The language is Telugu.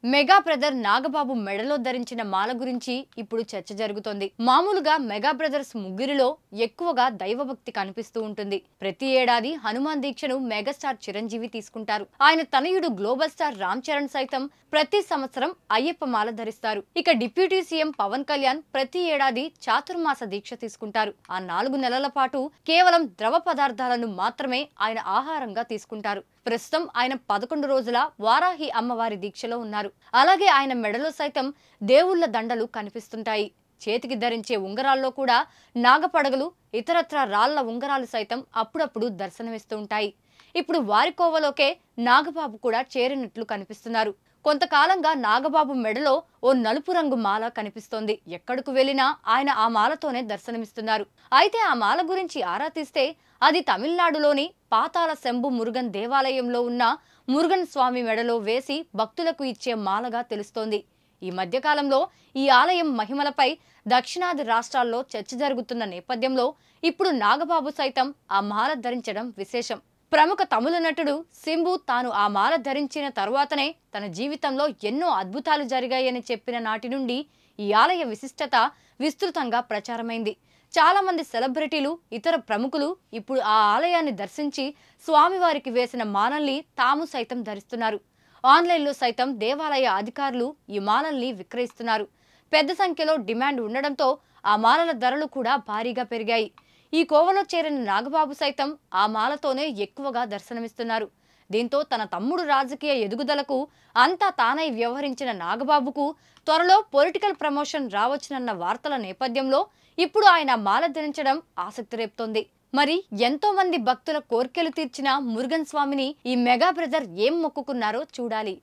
మెగా బ్రదర్ నాగబాబు మెడలో ధరించిన మాల గురించి ఇప్పుడు చర్చ జరుగుతోంది. మామూలుగా మెగా బ్రదర్స్ ముగ్గురిలో ఎక్కువగా దైవభక్తి కనిపిస్తూ ఉంటుంది. ప్రతి ఏడాది హనుమాన్ దీక్షను మెగాస్టార్ చిరంజీవి తీసుకుంటారు. ఆయన తనయుడు గ్లోబల్ స్టార్ రామ్ చరణ్ సైతం ప్రతి సంవత్సరం అయ్యప్ప మాల ధరిస్తారు. ఇక డిప్యూటీ సీఎం పవన్ కళ్యాణ్ ప్రతి ఏడాది చాతుర్మాస దీక్ష తీసుకుంటారు. ఆ 4 నెలల పాటు కేవలం ద్రవ పదార్థాలను మాత్రమే ఆయన ఆహారంగా తీసుకుంటారు. ప్రస్తుతం ఆయన 11 రోజుల వారాహి అమ్మవారి దీక్షలో ఉన్నారు. అలాగే ఆయన మెడలో సైతం దేవుళ్ల దండలు కనిపిస్తుంటాయి. చేతికి ధరించే ఉంగరాల్లో కూడా నాగపడగలు, ఇతరత్ర రాళ్ల ఉంగరాలు సైతం అప్పుడప్పుడు దర్శనమిస్తూ ఉంటాయి. ఇప్పుడు వారి కోవలోకే నాగబాబు కూడా చేరినట్లు కనిపిస్తున్నారు. కొంతకాలంగా నాగబాబు మెడలో ఓ నలుపు రంగు మాల కనిపిస్తోంది. ఎక్కడకు వెళ్లినా ఆయన ఆ మాలతోనే దర్శనమిస్తున్నారు. అయితే ఆ మాల గురించి ఆరా తీస్తే అది తమిళనాడులోని పాతాల శంభు మురుగన్ దేవాలయంలో ఉన్న మురుగన్ స్వామి మెడలో వేసి భక్తులకు ఇచ్చే మాలగా తెలుస్తోంది. ఈ మధ్యకాలంలో ఈ ఆలయం మహిమలపై దక్షిణాది రాష్ట్రాల్లో చర్చ జరుగుతున్న నేపథ్యంలో ఇప్పుడు నాగబాబు సైతం ఆ మాల ధరించడం విశేషం. ప్రముఖ తమిళ నటుడు సింబు తాను ఆ మాల ధరించిన తరువాతనే తన జీవితంలో ఎన్నో అద్భుతాలు జరిగాయని చెప్పిన నాటి నుండి ఈ ఆలయ విశిష్టత విస్తృతంగా ప్రచారమైంది. చాలా మంది సెలబ్రిటీలు, ఇతర ప్రముఖులు ఇప్పుడు ఆ ఆలయాన్ని దర్శించి స్వామివారికి వేసిన మాలల్ని తాము సైతం ధరిస్తున్నారు. ఆన్లైన్లో సైతం దేవాలయ అధికారులు ఈ మాలల్ని విక్రయిస్తున్నారు. పెద్ద సంఖ్యలో డిమాండ్ ఉండడంతో ఆ మాలల ధరలు కూడా భారీగా పెరిగాయి. ఈ కోవలో చేరిన నాగబాబు సైతం ఆ మాలతోనే ఎక్కువగా దర్శనమిస్తున్నారు. దీంతో తన తమ్ముడు రాజకీయ ఎదుగుదలకు అంతా తానై వ్యవహరించిన నాగబాబుకు త్వరలో పొలిటికల్ ప్రమోషన్ రావచ్చునన్న వార్తల నేపథ్యంలో ఇప్పుడు ఆయన మాల ధరించడం ఆసక్తి రేపుతోంది. మరి ఎంతో మంది భక్తుల కోర్కెలు తీర్చిన మురుగన్ స్వామిని ఈ మెగా బ్రదర్ ఏం మొక్కుకున్నారో చూడాలి.